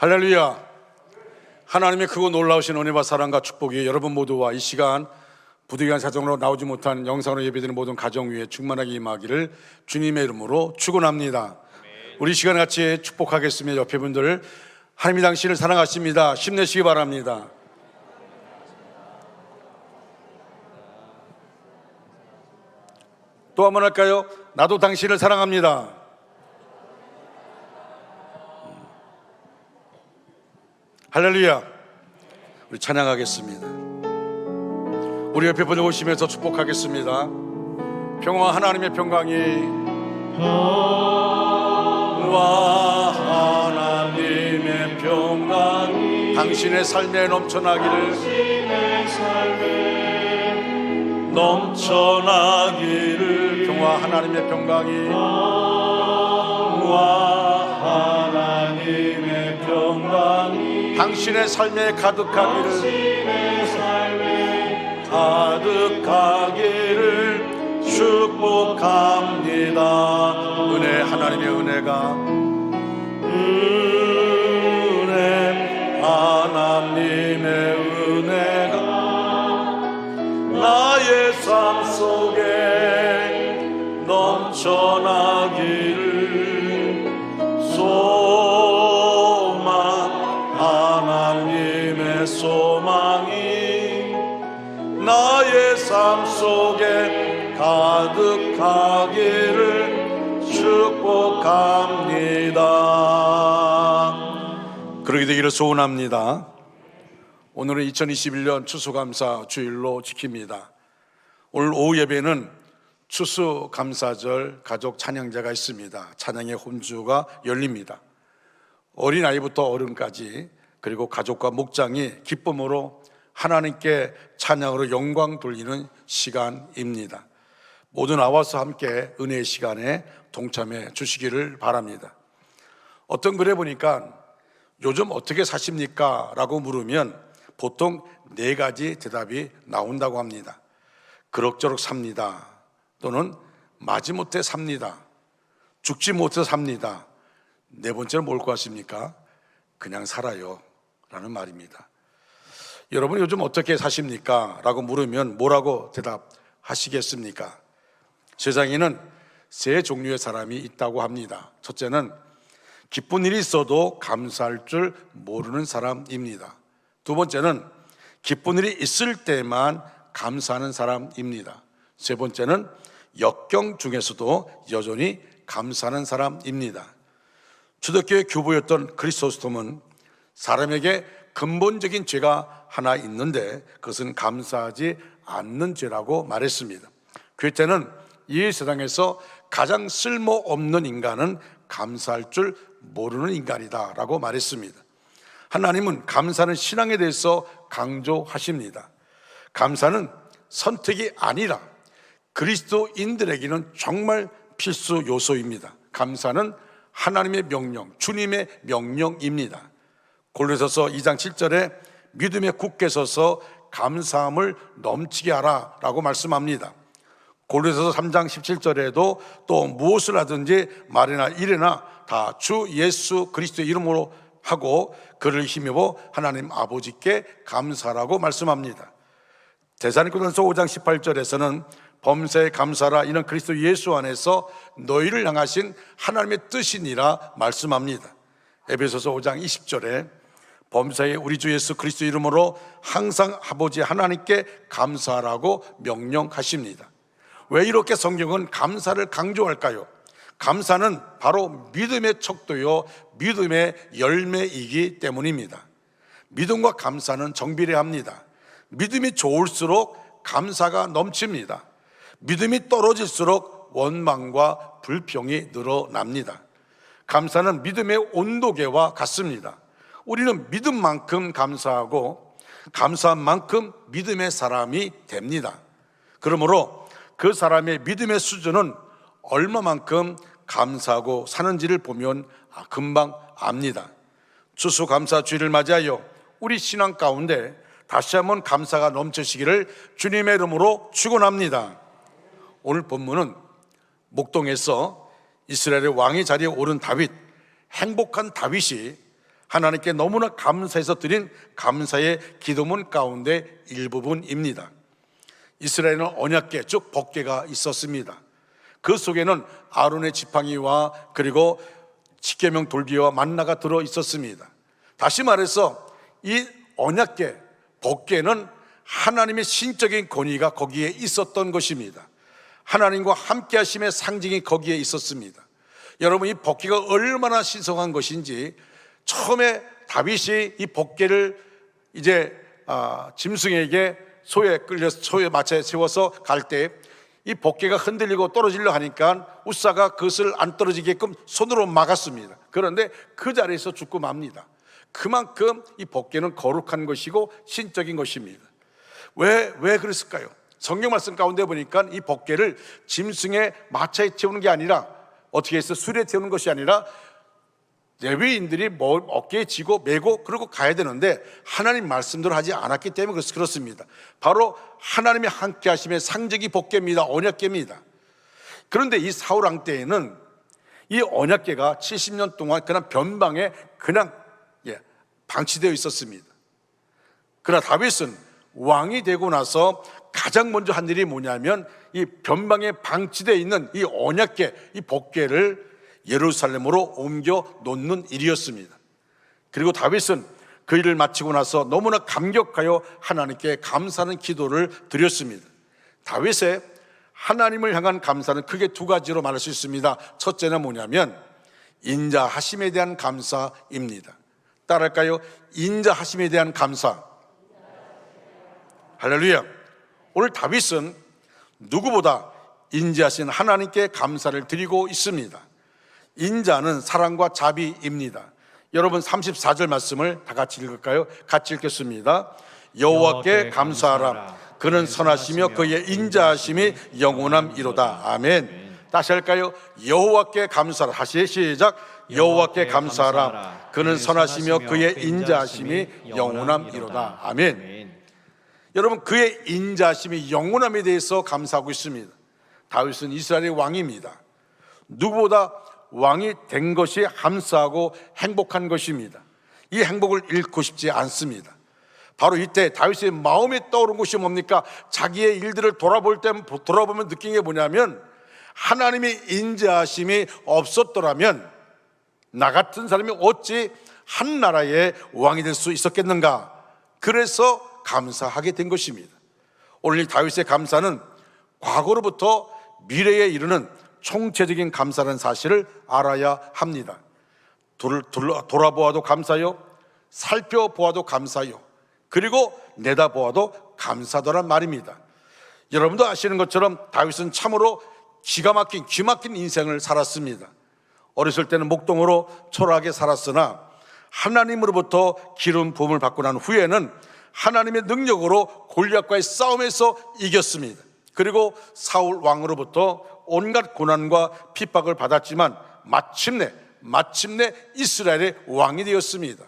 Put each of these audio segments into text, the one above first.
할렐루야. 하나님의 크고 놀라우신 은혜와 사랑과 축복이 여러분 모두와 이 시간 부득이한 사정으로 나오지 못한 영상으로 예배드리는 모든 가정 위에 충만하게 임하기를 주님의 이름으로 축원합니다. 우리 시간 같이 축복하겠으며 옆에 분들 하나님이 당신을 사랑하십니다. 힘내시기 바랍니다. 또 한 번 할까요? 나도 당신을 사랑합니다. 할렐루야. 우리 찬양하겠습니다. 우리 옆에 분들 오시면서 축복하겠습니다. 평화, 하나님의 평강이 평화, 하나님의 평강이 당신의 삶에 넘쳐나기를 평화, 하나님의 평강이 평화, 하나님의 평강이 당신의 삶에 가득하기를 축복합니다. 은혜, 하나님의 은혜가 하나님의 은혜가 나의 삶 속에 넘쳐나기를 하나님의 소망이 나의 삶 속에 가득하기를 축복합니다. 그러게 되기를 소원합니다. 오늘은 2021년 추수감사 주일로 지킵니다. 오늘 오후 예배는 추수감사절 가족 찬양제가 있습니다. 찬양의 혼주가 열립니다. 어린아이부터 어른까지 그리고 가족과 목장이 기쁨으로 하나님께 찬양으로 영광 돌리는 시간입니다. 모두 나와서 함께 은혜의 시간에 동참해 주시기를 바랍니다. 어떤 글에 보니까 요즘 어떻게 사십니까? 라고 물으면 보통 4가지 대답이 나온다고 합니다. 그럭저럭 삽니다. 또는 마지못해 삽니다. 죽지 못해 삽니다. 4번째는 뭘 것 같습니까? 그냥 살아요 라는 말입니다. 여러분 요즘 어떻게 사십니까? 라고 물으면 뭐라고 대답하시겠습니까? 세상에는 3 종류의 사람이 있다고 합니다. 첫째는 기쁜 일이 있어도 감사할 줄 모르는 사람입니다. 2번째는 기쁜 일이 있을 때만 감사하는 사람입니다. 3번째는 역경 중에서도 여전히 감사하는 사람입니다. 초대교회 교부였던 크리소스톰은 사람에게 근본적인 죄가 하나 있는데 그것은 감사하지 않는 죄라고 말했습니다. 교회 때는 이 세상에서 가장 쓸모없는 인간은 감사할 줄 모르는 인간이다 라고 말했습니다. 하나님은 감사는 신앙에 대해서 강조하십니다. 감사는 선택이 아니라 그리스도인들에게는 정말 필수 요소입니다. 감사는 하나님의 명령, 주님의 명령입니다. 골로새서 2장 7절에 믿음에 굳게 서서 감사함을 넘치게 하라 라고 말씀합니다. 골로새서 3장 17절에도 또 무엇을 하든지 말이나 일이나 다 주 예수 그리스도의 이름으로 하고 그를 힘입어 하나님 아버지께 감사라고 말씀합니다. 데살로니가전서 5장 18절에서는 범사에 감사라, 이는 그리스도 예수 안에서 너희를 향하신 하나님의 뜻이니라 말씀합니다. 에베소서 5장 20절에 범사에 우리 주 예수 그리스도 이름으로 항상 아버지 하나님께 감사하라고 명령하십니다. 왜 이렇게 성경은 감사를 강조할까요? 감사는 바로 믿음의 척도요 믿음의 열매이기 때문입니다. 믿음과 감사는 정비례합니다. 믿음이 좋을수록 감사가 넘칩니다. 믿음이 떨어질수록 원망과 불평이 늘어납니다. 감사는 믿음의 온도계와 같습니다. 우리는 믿음만큼 감사하고 감사한 만큼 믿음의 사람이 됩니다. 그러므로 그 사람의 믿음의 수준은 얼마만큼 감사하고 사는지를 보면 금방 압니다. 추수감사주의를 맞이하여 우리 신앙 가운데 다시 한번 감사가 넘치시기를 주님의 이름으로 축원합니다. 오늘 본문은 목동에서 이스라엘의 왕의 자리에 오른 다윗, 행복한 다윗이 하나님께 너무나 감사해서 드린 감사의 기도문 가운데 일부분입니다. 이스라엘은 언약궤, 즉 법궤가 있었습니다. 그 속에는 아론의 지팡이와 그리고 십계명 돌기와 만나가 들어 있었습니다. 다시 말해서 이 언약궤, 법궤는 하나님의 신적인 권위가 거기에 있었던 것입니다. 하나님과 함께 하심의 상징이 거기에 있었습니다. 여러분, 이 법궤가 얼마나 신성한 것인지 처음에 다윗이 이 법궤를 이제 짐승에게 소에 끌려서 소에 마차에 세워서 갈 때 이 법궤가 흔들리고 떨어지려 하니까 우사가 그것을 안 떨어지게끔 손으로 막았습니다. 그런데 그 자리에서 죽고 맙니다. 그만큼 이 법궤는 거룩한 것이고 신적인 것입니다. 왜 그랬을까요? 성경 말씀 가운데 보니까 이 법궤를 짐승의 마차에 태우는 게 아니라 어떻게 해서 수레에 태우는 것이 아니라 레위인들이 어깨에 지고 메고 그러고 가야 되는데 하나님 말씀대로 하지 않았기 때문에 그렇습니다. 바로 하나님의 함께 하심의 상징이 법궤입니다. 언약궤입니다. 그런데 이 사울 왕 때에는 이 언약궤가 70년 동안 그냥 변방에 그냥 방치되어 있었습니다. 그러나 다윗은 왕이 되고 나서 가장 먼저 한 일이 뭐냐면 이 변방에 방치되어 있는 이 언약궤, 이 법궤를 예루살렘으로 옮겨 놓는 일이었습니다. 그리고 다윗은 그 일을 마치고 나서 너무나 감격하여 하나님께 감사하는 기도를 드렸습니다. 다윗의 하나님을 향한 감사는 크게 두 가지로 말할 수 있습니다. 첫째는 뭐냐면 인자하심에 대한 감사입니다. 따라할까요? 인자하심에 대한 감사. 할렐루야. 오늘 다윗은 누구보다 인자하신 하나님께 감사를 드리고 있습니다. 인자는 사랑과 자비입니다. 여러분 34절 말씀을 다 같이 읽을까요? 같이 읽겠습니다. 여호와께 감사하라. 그는 선하시며 그의 인자하심이 영원함이로다. 아멘. 다시 할까요? 여호와께 감사하라. 다시 시작. 여호와께 감사하라. 그는 선하시며 그의 인자하심이 영원함이로다. 아멘. 여러분, 그의 인자하심이 영원함에 대해서 감사하고 있습니다. 다윗은 이스라엘의 왕입니다. 누구보다 왕이 된 것이 감사하고 행복한 것입니다. 이 행복을 잃고 싶지 않습니다. 바로 이때 다윗의 마음에 떠오른 것이 뭡니까? 자기의 일들을 돌아보면 느낀 게 뭐냐면 하나님의 인자하심이 없었더라면 나 같은 사람이 어찌 한 나라의 왕이 될 수 있었겠는가? 그래서 감사하게 된 것입니다. 오늘 이 다윗의 감사는 과거로부터 미래에 이르는 총체적인 감사라는 사실을 알아야 합니다. 돌아보아도 감사요, 살펴보아도 감사요, 그리고 내다보아도 감사더란 말입니다. 여러분도 아시는 것처럼 다윗은 참으로 기가 막힌 귀 막힌 인생을 살았습니다. 어렸을 때는 목동으로 초라하게 살았으나 하나님으로부터 기름 부음을 받고 난 후에는 하나님의 능력으로 골리앗과의 싸움에서 이겼습니다. 그리고 사울 왕으로부터 온갖 고난과 핍박을 받았지만 마침내 이스라엘의 왕이 되었습니다.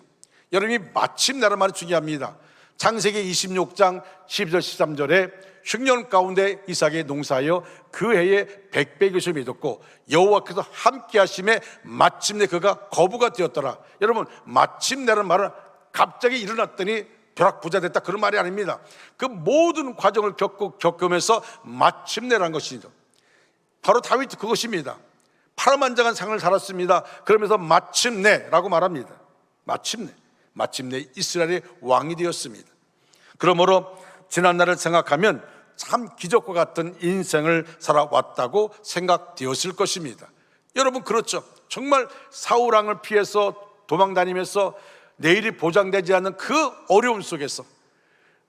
여러분이 마침내라는 말이 중요합니다. 창세기 26장 12절 13절에 흉년 가운데 이삭이 농사하여 그 해에 100배 것을 믿었고 여호와께서 함께 하심에 마침내 그가 거부가 되었더라. 여러분, 마침내라는 말은 갑자기 일어났더니 벼락부자 됐다, 그런 말이 아닙니다. 그 모든 과정을 겪으면서 마침내라는 것이죠. 바로 다윗도 그것입니다. 파란만장한 삶을 살았습니다. 그러면서 마침내라고 말합니다. 마침내 이스라엘의 왕이 되었습니다. 그러므로 지난날을 생각하면 참 기적과 같은 인생을 살아왔다고 생각되었을 것입니다. 여러분, 그렇죠? 정말 사울 왕을 피해서 도망다니면서 내일이 보장되지 않는 그 어려움 속에서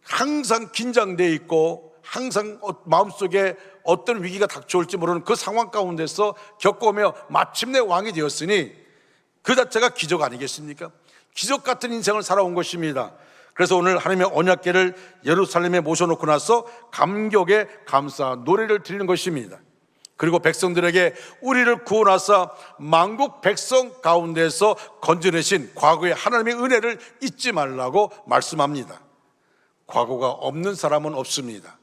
항상 긴장되어 있고 항상 마음속에 어떤 위기가 닥쳐올지 모르는 그 상황 가운데서 겪어오며 마침내 왕이 되었으니 그 자체가 기적 아니겠습니까? 기적 같은 인생을 살아온 것입니다. 그래서 오늘 하나님의 언약궤를 예루살렘에 모셔놓고 나서 감격의 감사 노래를 드리는 것입니다. 그리고 백성들에게 우리를 구원하사 만국 백성 가운데서 건져내신 과거의 하나님의 은혜를 잊지 말라고 말씀합니다. 과거가 없는 사람은 없습니다.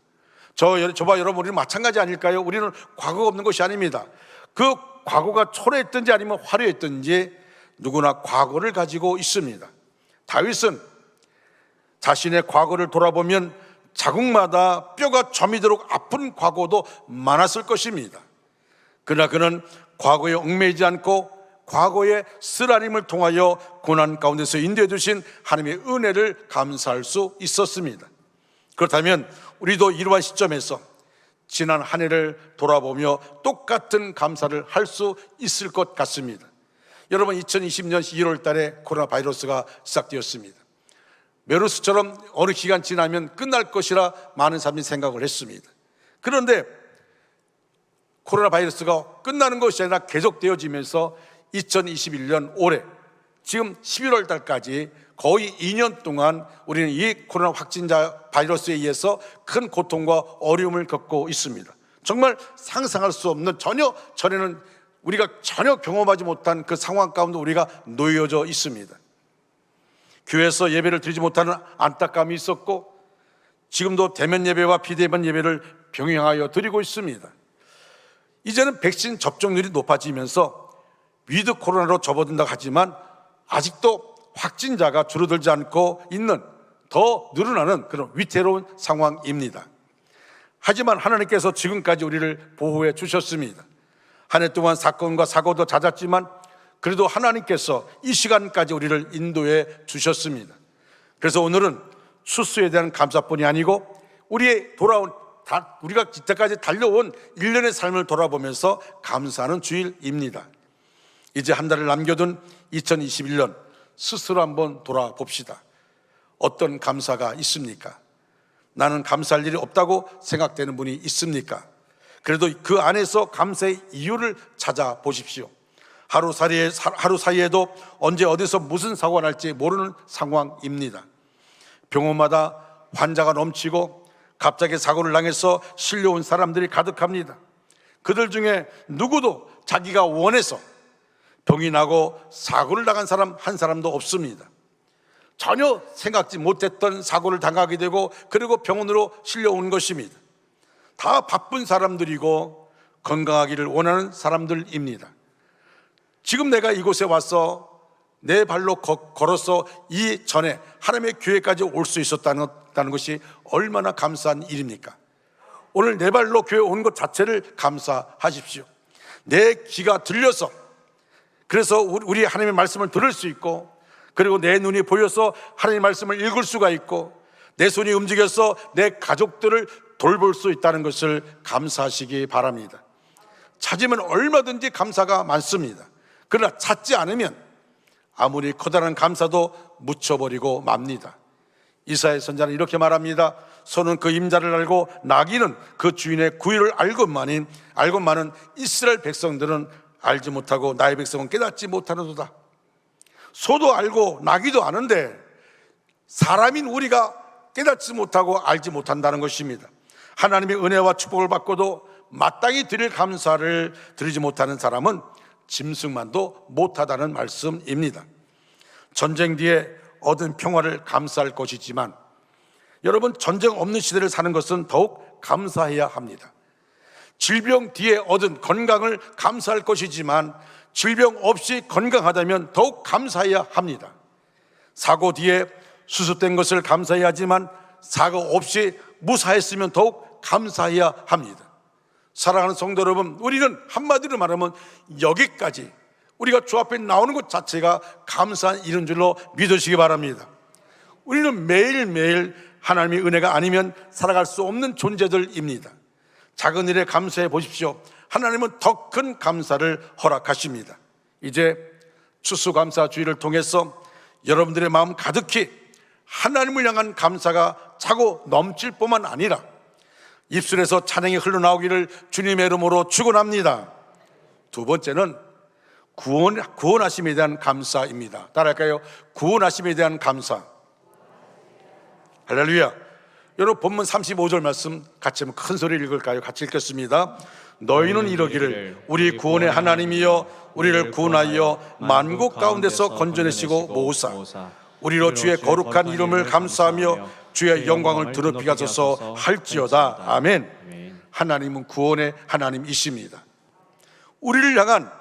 저와 여러분, 우리는 마찬가지 아닐까요? 우리는 과거가 없는 것이 아닙니다. 그 과거가 초라했든지 아니면 화려했든지 누구나 과거를 가지고 있습니다. 다윗은 자신의 과거를 돌아보면 자국마다 뼈가 저미도록 아픈 과거도 많았을 것입니다. 그러나 그는 과거에 얽매이지 않고 과거의 쓰라림을 통하여 고난 가운데서 인도해 주신 하나님의 은혜를 감사할 수 있었습니다. 그렇다면 우리도 이러한 시점에서 지난 한 해를 돌아보며 똑같은 감사를 할 수 있을 것 같습니다. 여러분, 2020년 1월 달에 코로나 바이러스가 시작되었습니다. 메르스처럼 어느 기간 지나면 끝날 것이라 많은 사람들이 생각을 했습니다. 그런데 코로나 바이러스가 끝나는 것이 아니라 계속되어지면서 2021년 올해 지금 11월 달까지 거의 2년 동안 우리는 이 코로나 확진자 바이러스에 의해서 큰 고통과 어려움을 겪고 있습니다. 정말 상상할 수 없는, 전에는 우리가 전혀 경험하지 못한 그 상황 가운데 우리가 놓여져 있습니다. 교회에서 예배를 드리지 못하는 안타까움이 있었고, 지금도 대면 예배와 비대면 예배를 병행하여 드리고 있습니다. 이제는 백신 접종률이 높아지면서 위드 코로나로 접어든다고 하지만 아직도 확진자가 줄어들지 않고 있는, 더 늘어나는 그런 위태로운 상황입니다. 하지만 하나님께서 지금까지 우리를 보호해 주셨습니다. 한 해 동안 사건과 사고도 잦았지만 그래도 하나님께서 이 시간까지 우리를 인도해 주셨습니다. 그래서 오늘은 추수에 대한 감사뿐이 아니고 우리가 이때까지 달려온 1년의 삶을 돌아보면서 감사하는 주일입니다. 이제 한 달을 남겨둔 2021년 스스로 한번 돌아봅시다. 어떤 감사가 있습니까? 나는 감사할 일이 없다고 생각되는 분이 있습니까? 그래도 그 안에서 감사의 이유를 찾아보십시오. 하루 사이에도 언제 어디서 무슨 사고가 날지 모르는 상황입니다. 병원마다 환자가 넘치고 갑자기 사고를 당해서 실려온 사람들이 가득합니다. 그들 중에 누구도 자기가 원해서 병이 나고 사고를 당한 사람 한 사람도 없습니다. 전혀 생각지 못했던 사고를 당하게 되고 그리고 병원으로 실려온 것입니다. 다 바쁜 사람들이고 건강하기를 원하는 사람들입니다. 지금 내가 이곳에 와서 내 발로 걸어서 이전에 하나님의 교회까지 올 수 있었다는 것이 얼마나 감사한 일입니까? 오늘 내 발로 교회 온 것 자체를 감사하십시오. 내 귀가 들려서, 그래서 우리 하나님의 말씀을 들을 수 있고, 그리고 내 눈이 보여서 하나님의 말씀을 읽을 수가 있고, 내 손이 움직여서 내 가족들을 돌볼 수 있다는 것을 감사하시기 바랍니다. 찾으면 얼마든지 감사가 많습니다. 그러나 찾지 않으면 아무리 커다란 감사도 묻혀버리고 맙니다. 이사야 선지자는 이렇게 말합니다. 소는 그 임자를 알고 나귀는 그 주인의 구유를 알고만은 이스라엘 백성들은 알지 못하고 나의 백성은 깨닫지 못하는도다. 소도 알고 나귀도 아는데 사람인 우리가 깨닫지 못하고 알지 못한다는 것입니다. 하나님의 은혜와 축복을 받고도 마땅히 드릴 감사를 드리지 못하는 사람은 짐승만도 못하다는 말씀입니다. 전쟁 뒤에 얻은 평화를 감사할 것이지만 여러분, 전쟁 없는 시대를 사는 것은 더욱 감사해야 합니다. 질병 뒤에 얻은 건강을 감사할 것이지만 질병 없이 건강하다면 더욱 감사해야 합니다. 사고 뒤에 수습된 것을 감사해야 하지만 사고 없이 무사했으면 더욱 감사해야 합니다. 사랑하는 성도 여러분, 우리는 한마디로 말하면 여기까지 우리가 주 앞에 나오는 것 자체가 감사한 일인 줄로 믿으시기 바랍니다. 우리는 매일매일 하나님의 은혜가 아니면 살아갈 수 없는 존재들입니다. 작은 일에 감사해 보십시오. 하나님은 더 큰 감사를 허락하십니다. 이제 추수감사주의를 통해서 여러분들의 마음 가득히 하나님을 향한 감사가 차고 넘칠 뿐만 아니라 입술에서 찬양이 흘러나오기를 주님의 이름으로 축원합니다. 두 번째는 구원하심에 대한 감사입니다. 따라할까요? 구원하심에 대한 감사. 할렐루야. 여러분, 본문 35절 말씀 같이 한번 큰 소리를 읽을까요? 같이 읽겠습니다. 너희는 이러기를 우리 구원의 하나님이여 우리를 구원하여 만국 가운데서 건져내시고 모으사 우리로 주의 거룩한 이름을 감사하며 주의 영광을 드높이 가소서 할지어다. 아멘. 하나님은 구원의 하나님이십니다. 우리를 향한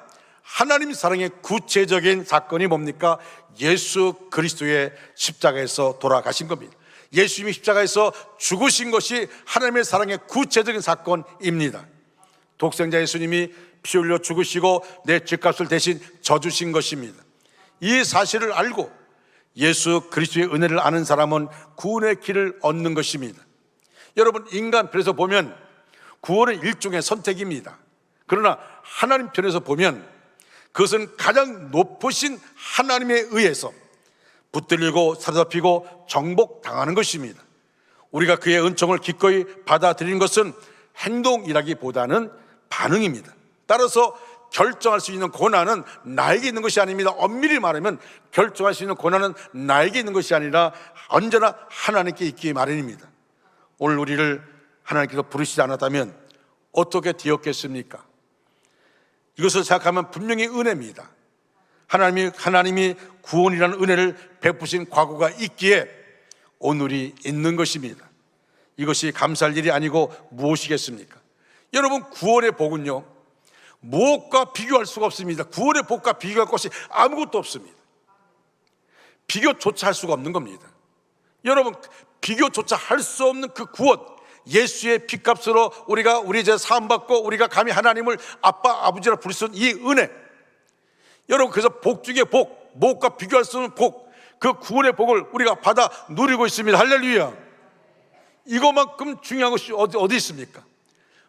하나님 사랑의 구체적인 사건이 뭡니까? 예수 그리스도의 십자가에서 돌아가신 겁니다. 예수님이 십자가에서 죽으신 것이 하나님의 사랑의 구체적인 사건입니다. 독생자 예수님이 피 흘려 죽으시고 내 죄값을 대신 져주신 것입니다. 이 사실을 알고 예수 그리스도의 은혜를 아는 사람은 구원의 길을 얻는 것입니다. 여러분, 인간 편에서 보면 구원은 일종의 선택입니다. 그러나 하나님 편에서 보면 그것은 가장 높으신 하나님에 의해서 붙들리고 사로잡히고 정복당하는 것입니다. 우리가 그의 은총을 기꺼이 받아들이는 것은 행동이라기보다는 반응입니다. 따라서 결정할 수 있는 권한은 나에게 있는 것이 아닙니다. 엄밀히 말하면 결정할 수 있는 권한은 나에게 있는 것이 아니라 언제나 하나님께 있기 마련입니다. 오늘 우리를 하나님께서 부르시지 않았다면 어떻게 되었겠습니까? 이것을 생각하면 분명히 은혜입니다. 하나님이 구원이라는 은혜를 베푸신 과거가 있기에 오늘이 있는 것입니다. 이것이 감사할 일이 아니고 무엇이겠습니까? 여러분, 구원의 복은요, 무엇과 비교할 수가 없습니다. 구원의 복과 비교할 것이 아무것도 없습니다. 비교조차 할 수가 없는 겁니다. 여러분, 비교조차 할 수 없는 그 구원, 예수의 피값으로 우리가 우리 죄 사함받고 우리가 감히 하나님을 아빠, 아버지라 부를 수 있는 이 은혜, 여러분, 그래서 복 중에 복, 무엇과 비교할 수 없는 복, 그 구원의 복을 우리가 받아 누리고 있습니다. 할렐루야. 이것만큼 중요한 것이 어디 있습니까?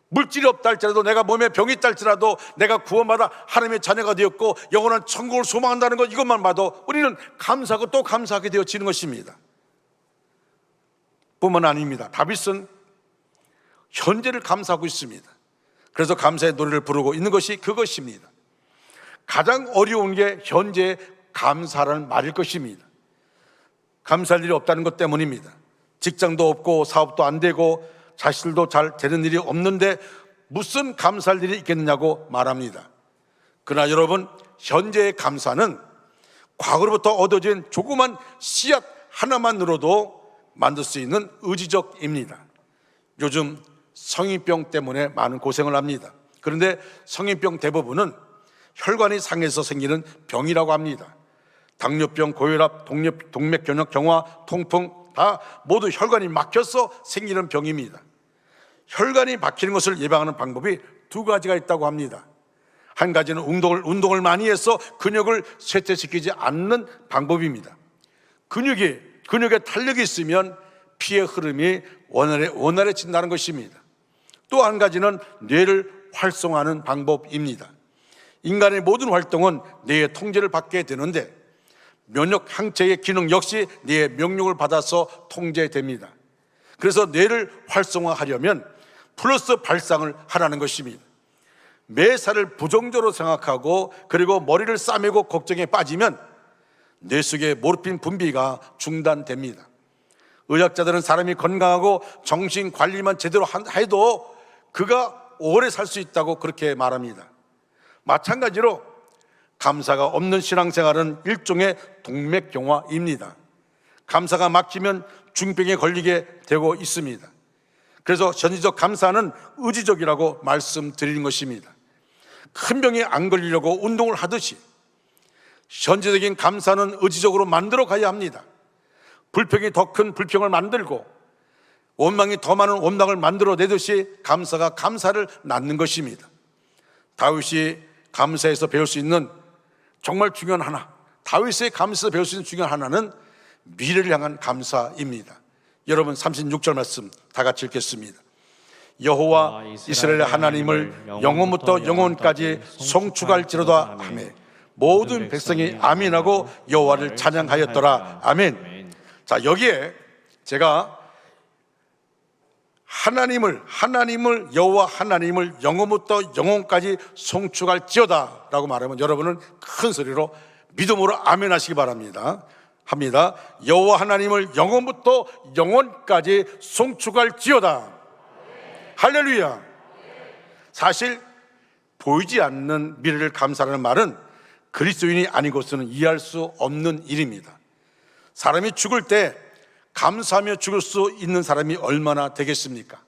물질이 없다 할지라도, 내가 몸에 병이 있다 할지라도, 내가 구원받아 하나님의 자녀가 되었고 영원한 천국을 소망한다는 것, 이것만 봐도 우리는 감사하고 또 감사하게 되어지는 것입니다. 뿐만 아닙니다. 다윗은 현재를 감사하고 있습니다. 그래서 감사의 노래를 부르고 있는 것이 그것입니다. 가장 어려운 게 현재 감사라는 말일 것입니다. 감사할 일이 없다는 것 때문입니다. 직장도 없고 사업도 안 되고 자식들도 잘 되는 일이 없는데 무슨 감사할 일이 있겠느냐고 말합니다. 그러나 여러분, 현재의 감사는 과거로부터 얻어진 조그만 씨앗 하나만으로도 만들 수 있는 의지적입니다. 요즘 성인병 때문에 많은 고생을 합니다. 그런데 성인병 대부분은 혈관이 상해서 생기는 병이라고 합니다. 당뇨병, 고혈압, 동맥경화, 경화, 통풍 다 모두 혈관이 막혀서 생기는 병입니다. 혈관이 막히는 것을 예방하는 방법이 두 가지가 있다고 합니다. 한 가지는 운동을 많이 해서 근육을 쇠퇴시키지 않는 방법입니다. 근육에 탄력이 있으면 피의 흐름이 원활해진다는 것입니다. 또 한 가지는 뇌를 활성화하는 방법입니다. 인간의 모든 활동은 뇌의 통제를 받게 되는데 면역 항체의 기능 역시 뇌의 명령을 받아서 통제됩니다. 그래서 뇌를 활성화하려면 플러스 발상을 하라는 것입니다. 매사를 부정적으로 생각하고 그리고 머리를 싸매고 걱정에 빠지면 뇌 속의 모르핀 분비가 중단됩니다. 의학자들은 사람이 건강하고 정신 관리만 제대로 해도 그가 오래 살 수 있다고 그렇게 말합니다. 마찬가지로 감사가 없는 신앙생활은 일종의 동맥경화입니다. 감사가 막히면 중병에 걸리게 되고 있습니다. 그래서 전지적 감사는 의지적이라고 말씀드리는 것입니다. 큰 병에 안 걸리려고 운동을 하듯이 현재적인 감사는 의지적으로 만들어 가야 합니다. 불평이 더 큰 불평을 만들고 원망이 더 많은 원망을 만들어내듯이 감사가 감사를 낳는 것입니다. 다윗이 감사에서 배울 수 있는 정말 중요한 하나, 다윗의 감사에서 배울 수 있는 중요한 하나는 미래를 향한 감사입니다. 여러분, 36절 말씀 다 같이 읽겠습니다. 여호와 이스라엘의 하나님을 영원부터 영원까지 송축할지로다. 아멘. 모든 백성이 아멘하고 여호와를 찬양하였더라. 아멘. 자, 여기에 제가 여호와 하나님을 영원부터 영원까지 송축할지어다 라고 말하면 여러분은 큰 소리로 믿음으로 아멘 하시기 바랍니다. 합니다. 여호와 하나님을 영원부터 영원까지 송축할지어다. 할렐루야. 사실 보이지 않는 미래를 감사하는 말은 그리스도인이 아니고서는 이해할 수 없는 일입니다. 사람이 죽을 때 감사하며 죽을 수 있는 사람이 얼마나 되겠습니까?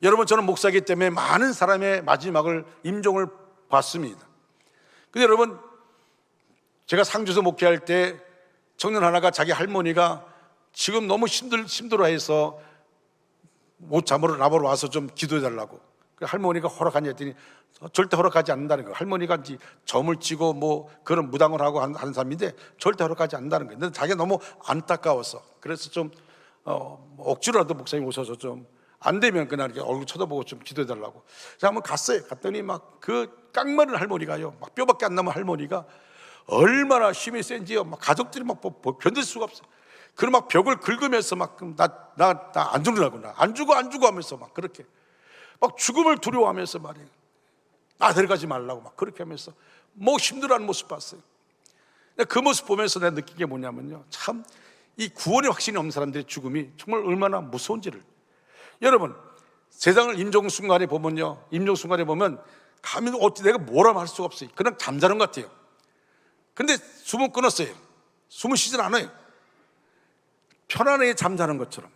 여러분, 저는 목사이기 때문에 많은 사람의 마지막을 임종을 봤습니다. 근데 여러분, 제가 상주에서 목회할 때 청년 하나가 자기 할머니가 지금 너무 힘들어해서 못 잠으로 나보러 와서 좀 기도해달라고. 할머니가 허락하냐 했더니 절대 허락하지 않는다는 거예요. 할머니가 점을 치고 뭐 그런 무당을 하고 하는 사람인데 절대 허락하지 않는다는 거예요. 근데 자기가 너무 안타까워서, 그래서 좀 억지로라도 목사님 오셔서 좀 안 되면 그날 이렇게 얼굴 쳐다보고 좀 기도해달라고. 제가 한번 갔어요. 갔더니 막 그 깡마른 할머니가요, 막 뼈밖에 안 남은 할머니가 얼마나 힘이 센지요. 막 가족들이 막 견딜 수가 없어요. 그럼 막 벽을 긁으면서 막 나 안 죽으라고, 나 안 죽어 하면서 막 그렇게 막 죽음을 두려워하면서 말이에요. 나 데려가지 말라고 막 그렇게 하면서 뭐 힘들어하는 모습 봤어요. 그 모습 보면서 내가 느낀 게 뭐냐면요, 참 이 구원의 확신이 없는 사람들의 죽음이 정말 얼마나 무서운지를. 여러분, 세상을 임종순간에 보면 감히 어찌 내가 뭐라 할 수가 없어요. 그냥 잠자는 것 같아요. 근데 숨은 끊었어요. 숨은 쉬진 않아요. 편안하게 잠자는 것처럼.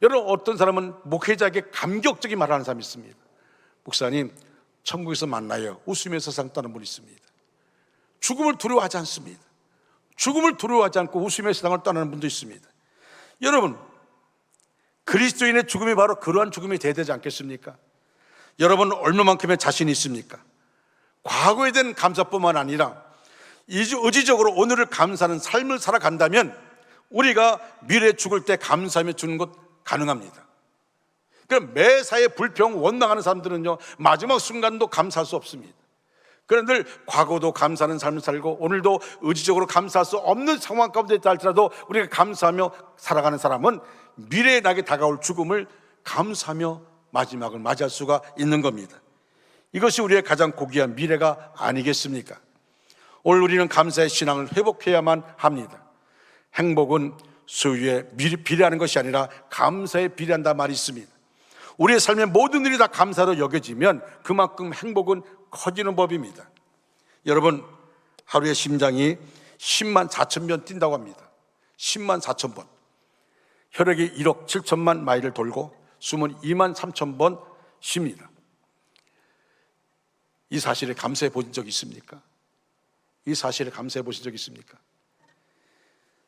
여러분, 어떤 사람은 목회자에게 감격적인 말을 하는 사람이 있습니다. 목사님, 천국에서 만나요. 웃으면서 세상 떠나는 분이 있습니다. 죽음을 두려워하지 않습니다. 죽음을 두려워하지 않고 웃으면서 세상을 떠나는 분도 있습니다. 여러분, 그리스도인의 죽음이 바로 그러한 죽음이 돼야 되지 않겠습니까? 여러분, 얼마만큼의 자신이 있습니까? 과거에 대한 감사뿐만 아니라 의지적으로 오늘을 감사하는 삶을 살아간다면 우리가 미래에 죽을 때 감사하며 주는 것 가능합니다. 그럼 매사에 불평, 원망하는 사람들은요, 마지막 순간도 감사할 수 없습니다. 그런데 늘 과거도 감사하는 삶을 살고 오늘도 의지적으로 감사할 수 없는 상황 가운데 있다 할지라도 우리가 감사하며 살아가는 사람은 미래에 나게 다가올 죽음을 감사하며 마지막을 맞이할 수가 있는 겁니다. 이것이 우리의 가장 고귀한 미래가 아니겠습니까? 오늘 우리는 감사의 신앙을 회복해야만 합니다. 행복은 소유에 비례하는 것이 아니라 감사에 비례한다 말이 있습니다. 우리의 삶의 모든 일이 다 감사로 여겨지면 그만큼 행복은 커지는 법입니다. 여러분, 하루에 심장이 10만 4천 번 뛴다고 합니다. 10만 4천 번. 혈액이 1억 7천만 마일을 돌고 숨은 2만 3천 번 쉽니다. 이 사실에 감사해 보신 적 있습니까?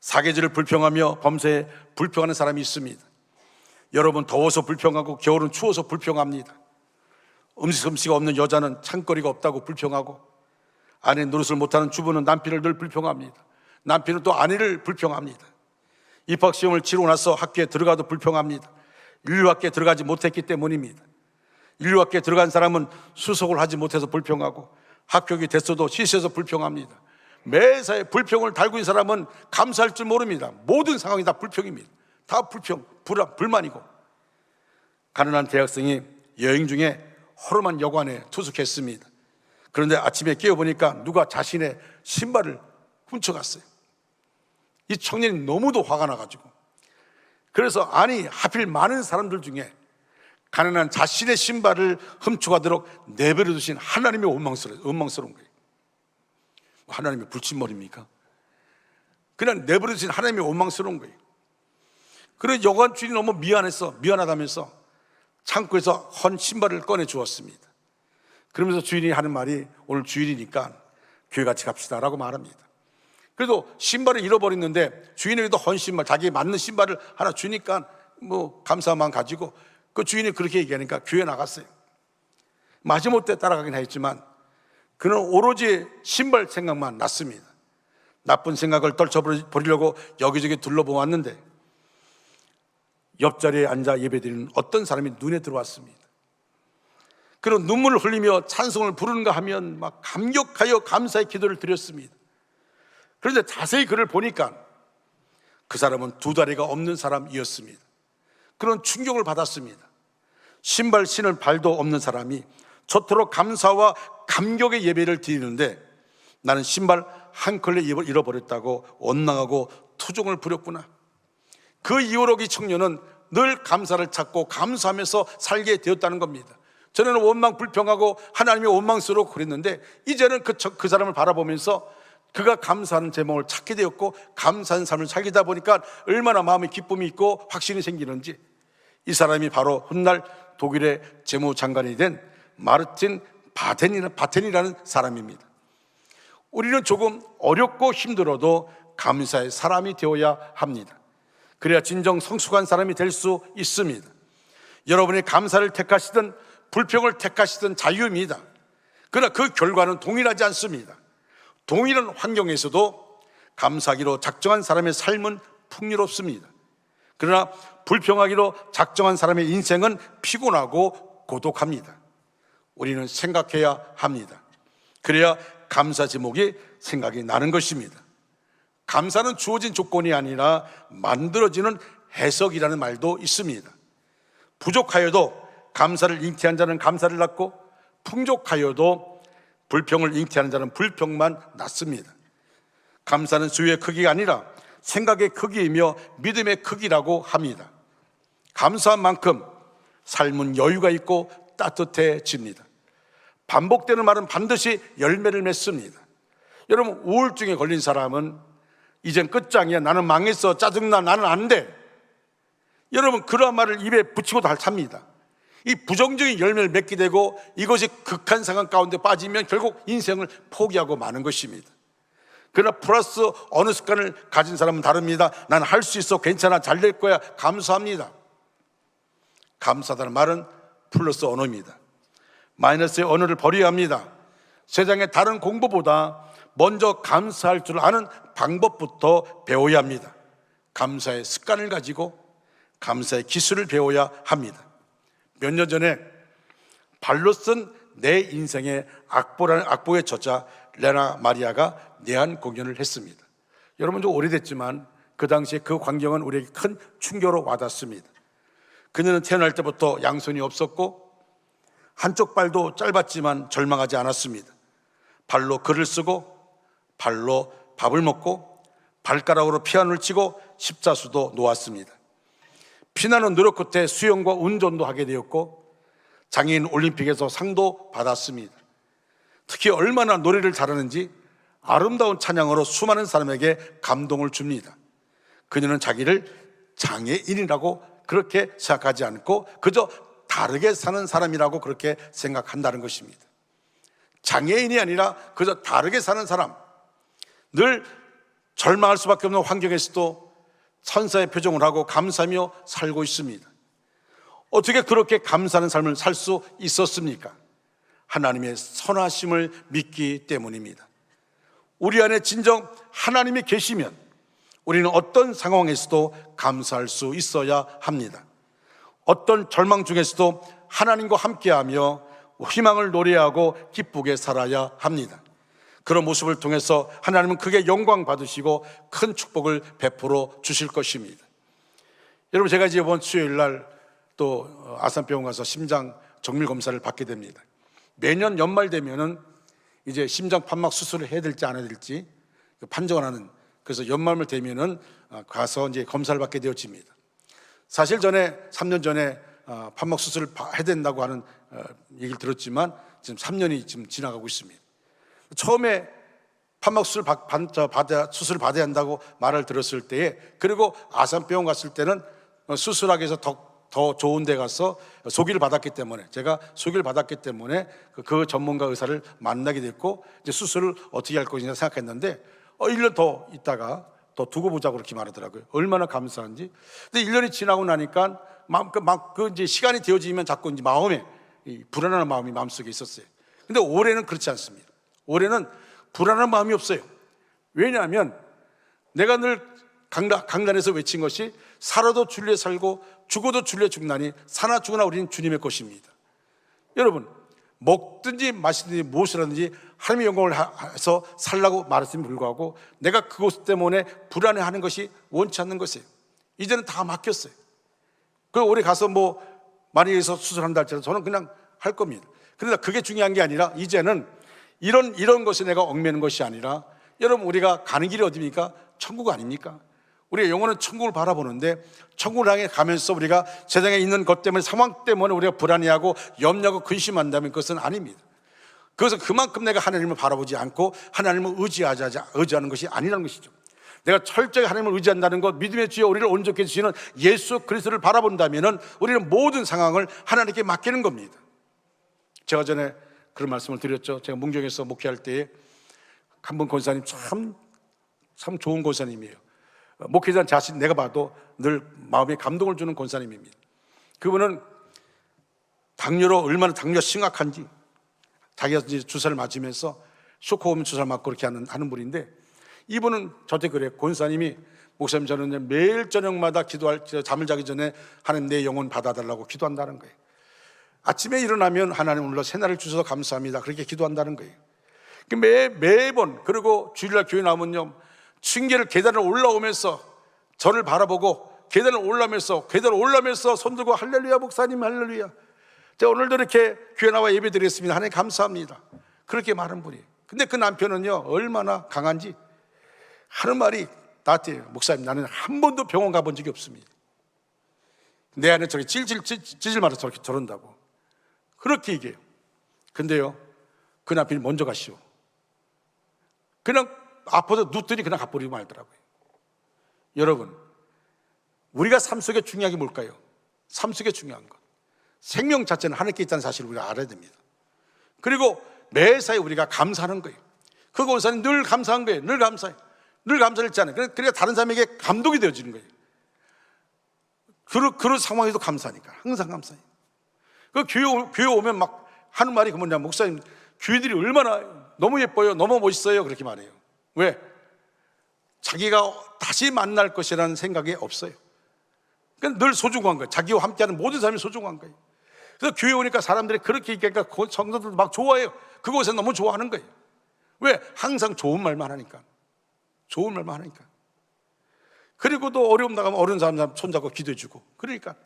사계절을 불평하며 범사에 불평하는 사람이 있습니다. 여러분, 더워서 불평하고 겨울은 추워서 불평합니다. 음식 없는 여자는 창거리가 없다고 불평하고, 아내 노릇을 못하는 주부는 남편을 늘 불평합니다. 남편은 또 아내를 불평합니다. 입학시험을 치르고 나서 학교에 들어가도 불평합니다. 인류학교에 들어가지 못했기 때문입니다. 인류학교에 들어간 사람은 수속을 하지 못해서 불평하고, 합격이 됐어도 실수해서 불평합니다. 매사에 불평을 달고 있는 사람은 감사할 줄 모릅니다. 모든 상황이 다 불평입니다. 다 불평, 불안, 불만이고. 가난한 대학생이 여행 중에 허름한 여관에 투숙했습니다. 그런데 아침에 깨어보니까 누가 자신의 신발을 훔쳐갔어요. 이 청년이 너무도 화가 나가지고, 그래서 아니 하필 많은 사람들 중에 가난한 자신의 신발을 훔쳐가도록 내버려 두신 하나님의 원망스러운 거예요. 하나님의 불침머리입니까? 그냥 내버려 두신 하나님의 원망스러운 거예요. 그래서 여관 주인이 너무 미안하다면서 창고에서 헌 신발을 꺼내 주었습니다. 그러면서 주인이 하는 말이, 오늘 주일이니까 교회 같이 갑시다 라고 말합니다. 그래도 신발을 잃어버렸는데 주인에게도 헌 신발, 자기에 맞는 신발을 하나 주니까 뭐 감사만 가지고, 그 주인이 그렇게 얘기하니까 교회 나갔어요. 마지못해 따라가긴 했지만 그는 오로지 신발 생각만 났습니다. 나쁜 생각을 떨쳐버리려고 여기저기 둘러보았는데 옆자리에 앉아 예배드리는 어떤 사람이 눈에 들어왔습니다. 그런 눈물을 흘리며 찬송을 부르는가 하면 막 감격하여 감사의 기도를 드렸습니다. 그런데 자세히 그를 보니까 그 사람은 두 다리가 없는 사람이었습니다. 그런 충격을 받았습니다. 신발 신을 발도 없는 사람이 저토록 감사와 감격의 예배를 드리는데 나는 신발 한 컬레 잃어버렸다고 원망하고 투정을 부렸구나. 그 이후로 이 청년은 늘 감사를 찾고 감사하면서 살게 되었다는 겁니다. 전에는 원망 불평하고 하나님의 원망스럽고 그랬는데 이제는 그 사람을 바라보면서 그가 감사하는 제목을 찾게 되었고, 감사하는 삶을 살다 보니까 얼마나 마음에 기쁨이 있고 확신이 생기는지. 이 사람이 바로 훗날 독일의 재무장관이 된 마르틴 바텐이라는 사람입니다. 우리는 조금 어렵고 힘들어도 감사의 사람이 되어야 합니다. 그래야 진정 성숙한 사람이 될 수 있습니다. 여러분이 감사를 택하시든 불평을 택하시든 자유입니다. 그러나 그 결과는 동일하지 않습니다. 동일한 환경에서도 감사하기로 작정한 사람의 삶은 풍요롭습니다. 그러나 불평하기로 작정한 사람의 인생은 피곤하고 고독합니다. 우리는 생각해야 합니다. 그래야 감사 제목이 생각이 나는 것입니다. 감사는 주어진 조건이 아니라 만들어지는 해석이라는 말도 있습니다. 부족하여도 감사를 잉태한 자는 감사를 낳고, 풍족하여도 불평을 잉태하는 자는 불평만 낳습니다. 감사는 수의 크기가 아니라 생각의 크기이며 믿음의 크기라고 합니다. 감사한 만큼 삶은 여유가 있고 따뜻해집니다. 반복되는 말은 반드시 열매를 맺습니다. 여러분, 우울증에 걸린 사람은 이젠 끝장이야, 나는 망했어, 짜증나, 나는 안 돼, 여러분 그러한 말을 입에 붙이고도 삽니다. 이 부정적인 열매를 맺게 되고 이것이 극한 상황 가운데 빠지면 결국 인생을 포기하고 마는 것입니다. 그러나 플러스 어느 습관을 가진 사람은 다릅니다. 나는 할 수 있어, 괜찮아, 잘 될 거야, 감사합니다. 감사하다는 말은 플러스 언어입니다. 마이너스의 언어를 버려야 합니다. 세상의 다른 공부보다 먼저 감사할 줄 아는 방법부터 배워야 합니다. 감사의 습관을 가지고 감사의 기술을 배워야 합니다. 몇 년 전에 발로 쓴 내 인생의 악보라는 악보의 저자 레나 마리아가 내한 공연을 했습니다. 여러분 좀 오래됐지만 그 당시에 그 광경은 우리에게 큰 충격으로 와닿습니다. 그녀는 태어날 때부터 양손이 없었고 한쪽 발도 짧았지만 절망하지 않았습니다. 발로 글을 쓰고 발로 밥을 먹고 발가락으로 피아노를 치고 십자수도 놓았습니다. 피나는 노력 끝에 수영과 운전도 하게 되었고 장애인 올림픽에서 상도 받았습니다. 특히 얼마나 노래를 잘하는지 아름다운 찬양으로 수많은 사람에게 감동을 줍니다. 그녀는 자기를 장애인이라고 그렇게 생각하지 않고 그저 다르게 사는 사람이라고 그렇게 생각한다는 것입니다. 장애인이 아니라 그저 다르게 사는 사람, 늘 절망할 수밖에 없는 환경에서도 천사의 표정을 하고 감사하며 살고 있습니다. 어떻게 그렇게 감사하는 삶을 살 수 있었습니까? 하나님의 선하심을 믿기 때문입니다. 우리 안에 진정 하나님이 계시면 우리는 어떤 상황에서도 감사할 수 있어야 합니다. 어떤 절망 중에서도 하나님과 함께하며 희망을 노래하고 기쁘게 살아야 합니다. 그런 모습을 통해서 하나님은 크게 영광 받으시고 큰 축복을 베풀어 주실 것입니다. 여러분, 제가 이번 수요일 날 또 아산병원 가서 심장 정밀 검사를 받게 됩니다. 매년 연말 되면은 이제 심장 판막 수술을 해야 될지 안 해야 될지 판정을 하는, 그래서 연말을 되면은 가서 이제 검사를 받게 되어집니다. 사실 전에 3년 전에 판막 수술을 해야 된다고 하는 얘기를 들었지만 지금 3년이 지금 지나가고 있습니다. 처음에 판막 수술 수술을 받아야 한다고 말을 들었을 때에, 그리고 아산병원 갔을 때는 수술하기 위해서 더 좋은 데 가서 소개를 받았기 때문에, 제가 소개를 받았기 때문에 그 전문가 의사를 만나게 됐고 이제 수술을 어떻게 할 것이냐 생각했는데 1년 더 있다가 더 두고 보자고 그렇게 말하더라고요. 얼마나 감사한지. 근데 1년이 지나고 나니까 이제 시간이 되어지면 자꾸 이제 마음에 불안한 마음이 마음속에 있었어요. 근데 올해는 그렇지 않습니다. 올해는 불안한 마음이 없어요. 왜냐하면 내가 늘 강단에서 외친 것이 살아도 주를 살고 죽어도 주를 죽나니 사나 죽으나 우리는 주님의 것입니다. 여러분, 먹든지 마시든지 무엇을 하든지 하나님의 영광을 해서 살라고 말했음에 불구하고 내가 그것 때문에 불안해하는 것이 원치 않는 것이에요. 이제는 다 맡겼어요. 그 올해 가서 만약에서 수술한다 할지라도 저는 그냥 할 겁니다. 그러나 그게 중요한 게 아니라 이제는 이런 것에 내가 얽매는 것이 아니라, 여러분 우리가 가는 길이 어디입니까? 천국 아닙니까? 우리가 영혼은 천국을 바라보는데 천국을 향해 가면서 우리가 세상에 있는 것 때문에, 상황 때문에 우리가 불안해하고 염려하고 근심한다면 그것은 아닙니다. 그것은 그만큼 내가 하나님을 바라보지 않고 하나님을 의지하는 것이 아니라는 것이죠. 내가 철저히 하나님을 의지한다는 것, 믿음의 주여 우리를 온전케 해주시는 예수 그리스도를 바라본다면 우리는 모든 상황을 하나님께 맡기는 겁니다. 제가 전에 그런 말씀을 드렸죠. 제가 문경에서 목회할 때 한 분 권사님 참 좋은 권사님이에요. 목회자 자신 내가 봐도 늘 마음에 감동을 주는 권사님입니다. 그분은 당뇨로 얼마나 당뇨가 심각한지 자기가 이제 주사를 맞으면서 쇼크 오면 주사를 맞고 그렇게 하는 분인데, 이분은 저한테 그래. 권사님이 목사님 저는 매일 저녁마다 잠을 자기 전에 하나님 내 영혼 받아달라고 기도한다는 거예요. 아침에 일어나면 하나님 오늘 새날을 주셔서 감사합니다 그렇게 기도한다는 거예요. 매번, 그리고 주일날 교회 나오면요, 층계를 계단을 올라오면서 저를 바라보고 계단을 올라오면서 손 들고 할렐루야 목사님 할렐루야, 제가 오늘도 이렇게 교회 나와 예배 드리겠습니다 하나님 감사합니다 그렇게 말하는 분이에요. 근데 그 남편은요 얼마나 강한지 하는 말이 나한테, 목사님 나는 한 번도 병원 가본 적이 없습니다. 내 안에 저렇게 찔찔 말아서 저렇게 저런다고 그렇게 얘기해요. 근데요 그 남편이 먼저 가시오. 그냥 아파서 눕더니 그냥 가버리고 말더라고요. 여러분, 우리가 삶 속에 중요한 게 뭘까요? 삶 속에 중요한 것, 생명 자체는 하늘께 있다는 사실을 우리가 알아야 됩니다. 그리고 매사에 우리가 감사하는 거예요. 그 권사님 늘 감사한 거예요. 늘 감사해요. 늘 감사를 했잖아요. 그러니까 다른 사람에게 감동이 되어지는 거예요. 그런 상황에도 감사하니까 항상 감사해요. 그 교회 오면 막 하는 말이 그 뭐냐, 목사님 교회들이 얼마나 너무 예뻐요, 너무 멋있어요 그렇게 말해요. 왜? 자기가 다시 만날 것이라는 생각이 없어요. 그러니까 늘 소중한 거예요. 자기와 함께하는 모든 사람이 소중한 거예요. 그래서 교회 오니까 사람들이 그렇게 얘기하니까 성도들도 막 좋아해요. 그곳에 너무 좋아하는 거예요. 왜? 항상 좋은 말만 하니까. 그리고 또 어려움 나가면 어려운 사람 손잡고 기도해주고. 그러니까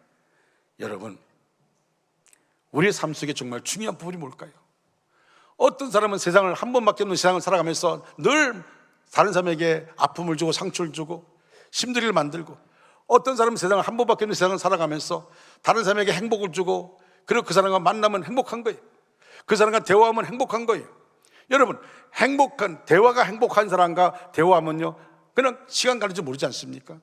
여러분, 우리의 삶 속에 정말 중요한 부분이 뭘까요? 어떤 사람은 세상을 한 번밖에 없는 세상을 살아가면서 늘 다른 사람에게 아픔을 주고 상처를 주고 힘들이를 만들고, 어떤 사람은 세상을 한 번밖에 없는 세상을 살아가면서 다른 사람에게 행복을 주고, 그리고 그 사람과 만나면 행복한 거예요. 그 사람과 대화하면 행복한 거예요. 여러분, 대화가 행복한 사람과 대화하면요 그냥 시간 가는 줄 모르지 않습니까?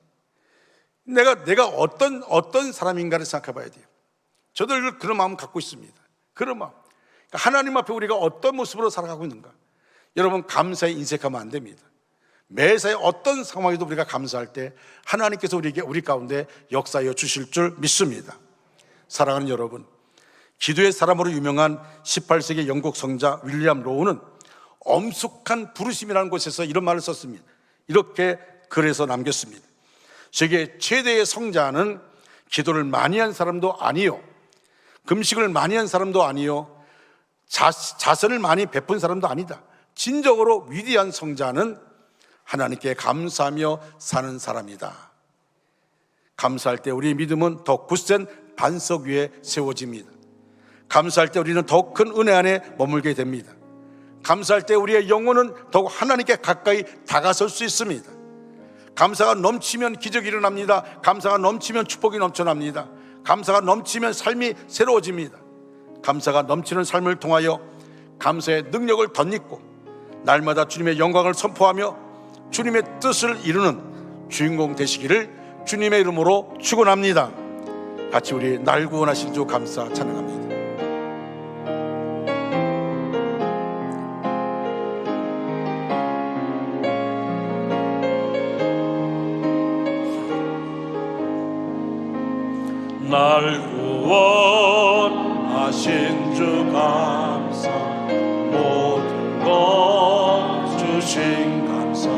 내가 어떤 사람인가를 생각해 봐야 돼요. 저도 그런 마음 갖고 있습니다. 그런 마음. 하나님 앞에 우리가 어떤 모습으로 살아가고 있는가. 여러분, 감사에 인색하면 안 됩니다. 매사에 어떤 상황에도 우리가 감사할 때 하나님께서 우리 가운데 역사하여 주실 줄 믿습니다. 사랑하는 여러분, 기도의 사람으로 유명한 18세기 영국 성자 윌리엄 로우는 엄숙한 부르심이라는 곳에서 이런 말을 썼습니다. 이렇게 글에서 남겼습니다. 세계 최대의 성자는 기도를 많이 한 사람도 아니요, 금식을 많이 한 사람도 아니요, 자선을 많이 베푼 사람도 아니다. 진정으로 위대한 성자는 하나님께 감사하며 사는 사람이다. 감사할 때 우리의 믿음은 더 굳센 반석 위에 세워집니다. 감사할 때 우리는 더 큰 은혜 안에 머물게 됩니다. 감사할 때 우리의 영혼은 더욱 하나님께 가까이 다가설 수 있습니다. 감사가 넘치면 기적이 일어납니다. 감사가 넘치면 축복이 넘쳐납니다. 감사가 넘치면 삶이 새로워집니다. 감사가 넘치는 삶을 통하여 감사의 능력을 덧입고 날마다 주님의 영광을 선포하며 주님의 뜻을 이루는 주인공 되시기를 주님의 이름으로 축원합니다. 같이 우리 날 구원하신 주 감사 찬양합니다. 날 구원하신 주 감사, 모든 것 주신 감사,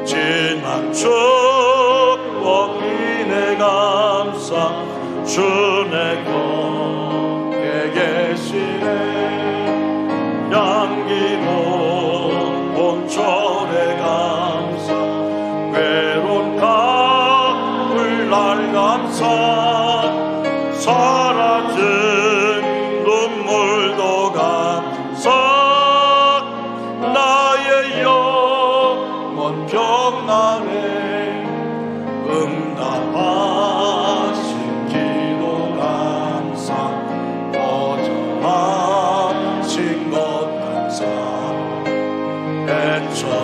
지난 축복 은혜 감사, 주 내 곁에 계시네. 향기로운 봄철의 감사, 외로운 가을 날 감사, 사라진 눈물도 감사, 나의 영원 평안에 응답하신 기도 감사, 거절하신 것 감사, 애처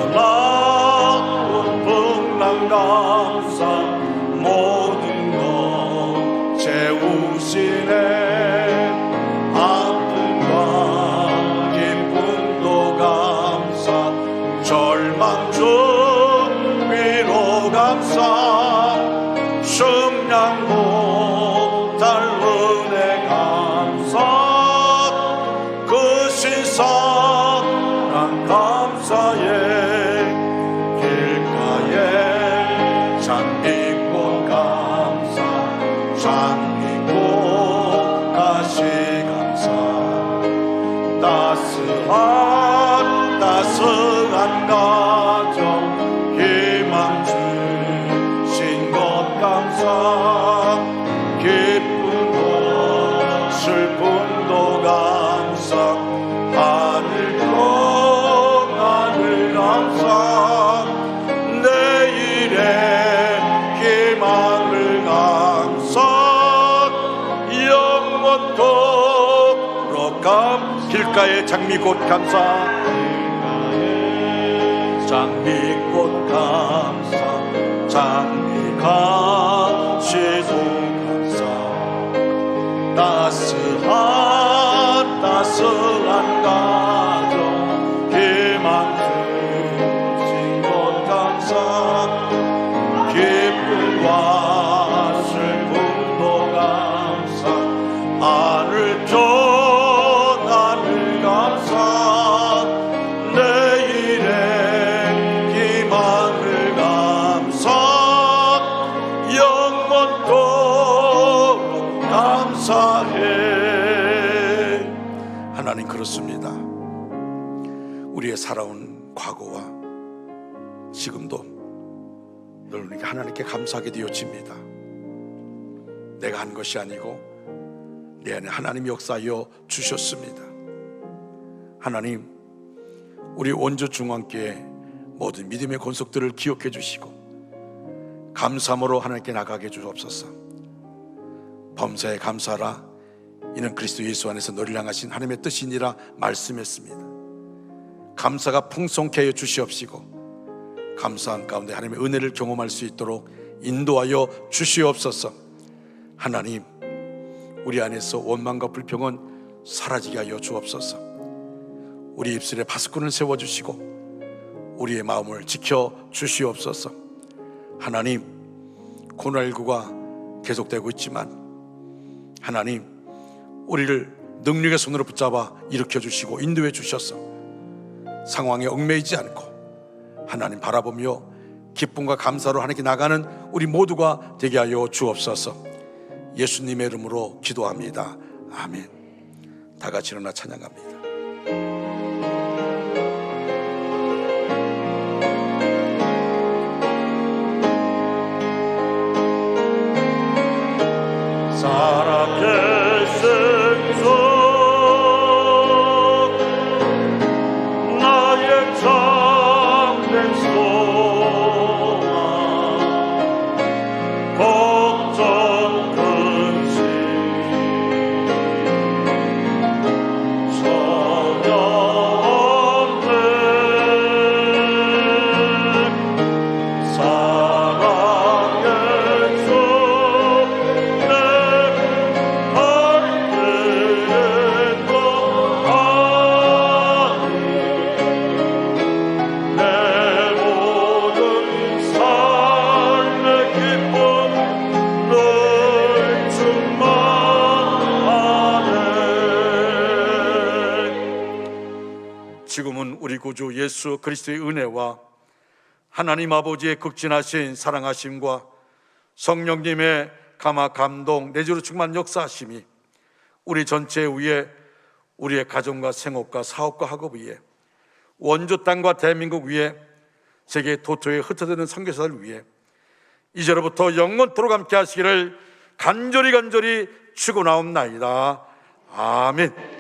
장미꽃 감사 장미꽃 감사 장미가 시도 감사 따스한 가정 희망 주신 것 감사 기쁨과 슬픔도 감사 하늘 전하늘 감사 내일의 희망을 감사 영원토록 감사해. 하나님, 그렇습니다. 우리의 살아온 과거와 지금도 늘 하나님께 감사하게 되어집니다. 내가 한 것이 아니고 내 안에 하나님이 역사하여 주셨습니다. 하나님, 우리 원주 중앙교회 모든 믿음의 권속들을 기억해 주시고 감사함으로 하나님께 나가게 주옵소서. 범사에 감사하라, 이는 그리스도 예수 안에서 너를 향하신 하나님의 뜻이니라 말씀했습니다. 감사가 풍성케 하여 주시옵시고 감사한 가운데 하나님의 은혜를 경험할 수 있도록 인도하여 주시옵소서. 하나님, 우리 안에서 원망과 불평은 사라지게 하여 주옵소서. 우리 입술에 바스꾼을 세워주시고 우리의 마음을 지켜 주시옵소서. 하나님, 코로나19가 계속되고 있지만 하나님, 우리를 능력의 손으로 붙잡아 일으켜 주시고 인도해 주셔서 상황에 얽매이지 않고 하나님 바라보며 기쁨과 감사로 하나님께 나가는 우리 모두가 되게 하여 주옵소서. 예수님의 이름으로 기도합니다. 아멘. 다 같이 일어나 찬양합니다. 살아계신 주 나의 참된 소망 걱정 근심 전혀 없네. 사랑의 주 지금은 우리 구주 예수 그리스도의 은혜와 하나님 아버지의 극진하신 사랑하심과 성령님의 감화 감동 내주로 충만 역사하심이 우리 전체 위에 우리의 가정과 생업과 사업과 학업 위에 원주 땅과 대한민국 위에 세계 도토에 흩어지는 선교사들 위에 이제로부터 영원토록 함께 하시기를 간절히 축원하옵나이다. 아멘.